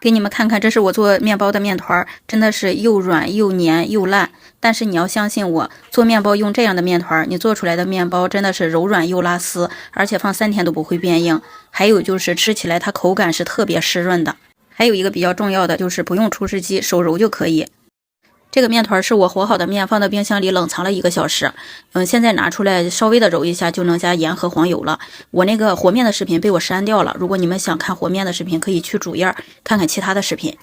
給你們看看，這是我做麵包的麵團，真的是又軟又黏又爛。但是你要相信我，做麵包用這樣的麵團，你做出来的麵包真的是柔軟又拉絲，而且放3天都不會變硬。還有就是吃起來它口感是特別濕潤的。還有一個比較重要的就是不用厨師機，手揉就可以。這個麵團是我和好的麵，放到冰箱裡冷藏了1個小時。现在拿出來稍微的揉一下就能加鹽和黃油了。我那個和麵的視頻被我刪掉了，如果你們想看和麵的視頻，可以去主頁看看其他的視頻。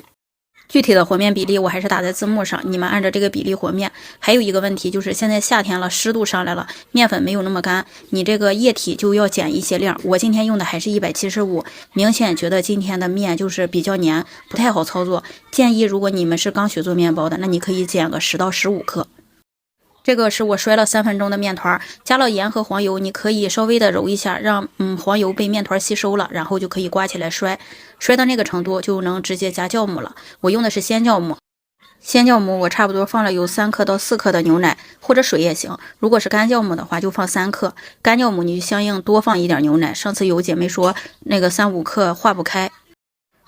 具體的和面比例我還是打在字幕上，你們按照這個比例和面。還有一個問題就是现在夏天了，濕度上來了，面粉沒有那麼乾，你這個液體就要減一些量。我今天用的還是175，明顯覺得今天的面就是比較黏，不太好操作。建議如果你們是剛學做面包的，那你可以減個10到15克。這個是我摔了3分鐘的面團，加了鹽和黄油，你可以稍微的揉一下，讓黄油被面团吸收了，然後就可以刮起來摔到那個程度就能直接加酵母了。我用的是鲜酵母，我差不多放了有3克到4克的牛奶或者水也行。如果是干酵母的话就放3克，干酵母你就相应多放一点牛奶。上次有姐妹说那個3、5克化不開，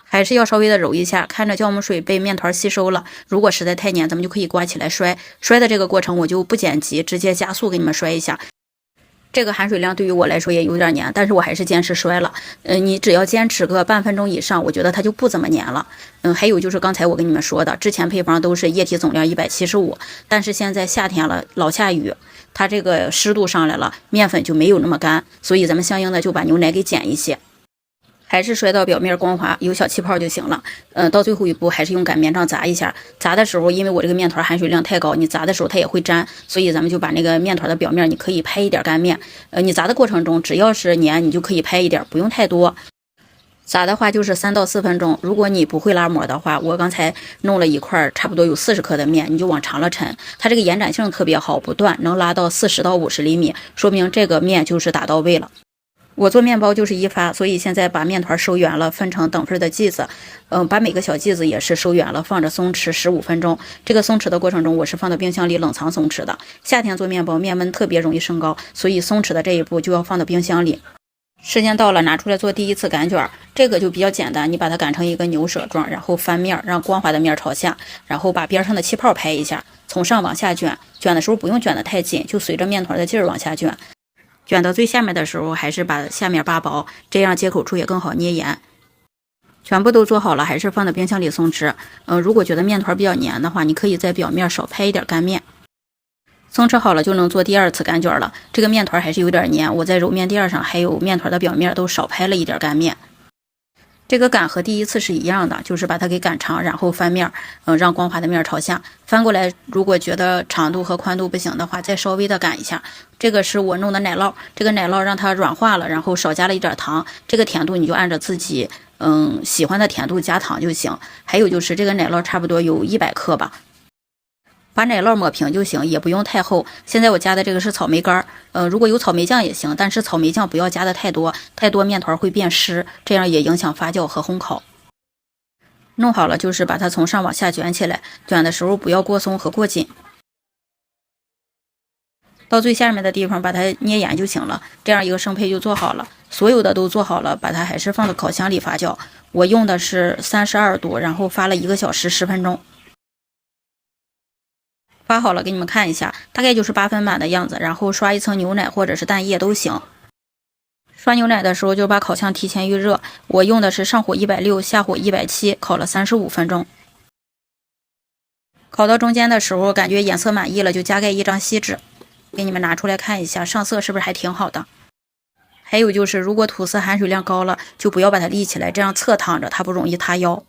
還是要稍微的揉一下，看着酵母水被面团吸收了。如果實在太黏，咱們就可以刮起來摔的这個過程我就不剪輯，直接加速給你們摔一下。這個含水量對於我來說也有點黏，但是我還是堅持摔了。你只要堅持個半分鐘以上，我覺得它就不怎麼黏了。還有就是剛才我跟你們說的，之前配方都是液體總量175，但是現在夏天了，老下雨，它這個濕度上來了，面粉就沒有那麼乾，所以咱們相應的就把牛奶給減一些。還是摔到表面光滑有小氣泡就行了。到最後一步還是用擀面杖砸一下。砸的時候因為我這個面团含水量太高，你砸的時候它也會粘，所以咱們就把那個面团的表面你可以拍一點擀面。你砸的過程中只要是黏你就可以拍一點，不用太多。砸的話就是3到4分鐘。如果你不會拉模的話，我刚才弄了一塊差不多有40克的面，你就往長了抻，它這個延展性特別好，不斷能拉到40到50厘米，說明這個面就是打到位了。我做面包就是一发，所以現在把面团收圓了，分成等份的劑子。把每個小劑子也是收圓了，放着鬆弛15分鐘。這個鬆弛的過程中，我是放到冰箱裡冷藏鬆弛的。夏天做面包，面溫特別容易升高，所以鬆弛的這一步就要放到冰箱裡。時間到了，拿出來做第一次擀卷。這個就比較簡單，你把它擀成一個牛舌狀，然後翻面，讓光滑的面朝下，然後把邊上的氣泡拍一下，從上往下捲。捲的時候不用捲得太緊，就隨着面团的勁兒往下捲。捲到最下面的時候，還是把下面扒薄，這樣接口處也更好捏鹽。全部都做好了，還是放到冰箱裡鬆弛。如果覺得面团比較黏的話，你可以在表面少拍一點乾面。鬆弛好了就能做第2次擀卷了。這個面团還是有點黏，我在揉面墊上還有面团的表面都少拍了一點乾面。這個擀和第一次是一樣的，就是把它給擀長，然後翻面，讓光滑的面朝下翻過來。如果覺得長度和寬度不行的話，再稍微的擀一下。這個是我弄的奶酪，這個奶酪讓它軟化了，然後少加了一點糖。這個甜度你就按照自己喜歡的甜度加糖就行。還有就是這個奶酪差不多有100克吧。把奶酪抹平就行，也不用太厚。現在我加的這個是草莓乾，如果有草莓醬也行，但是草莓醬不要加的太多，太多面团會變濕，這樣也影響發酵和烘烤。弄好了就是把它從上往下捲起來，捲的時候不要過鬆和過緊。到最下面的地方把它捏嚴就行了，這樣一個生胚就做好了。所有的都做好了，把它還是放到烤箱裡發酵。我用的是32度，然後发了1個小時10分鐘。发好了给你們看一下，大概就是8分滿的樣子，然後刷一層牛奶或者是蛋液都行。刷牛奶的時候就把烤箱提前預熱，我用的是上火160，下火170，烤了35分鐘。烤到中間的时候感覺顏色滿意了，就加蓋一張锡紙。給你們拿出來看一下，上色是不是還挺好的？還有就是如果吐司含水量高了，就不要把它立起來，這樣側躺着它不容易塌腰。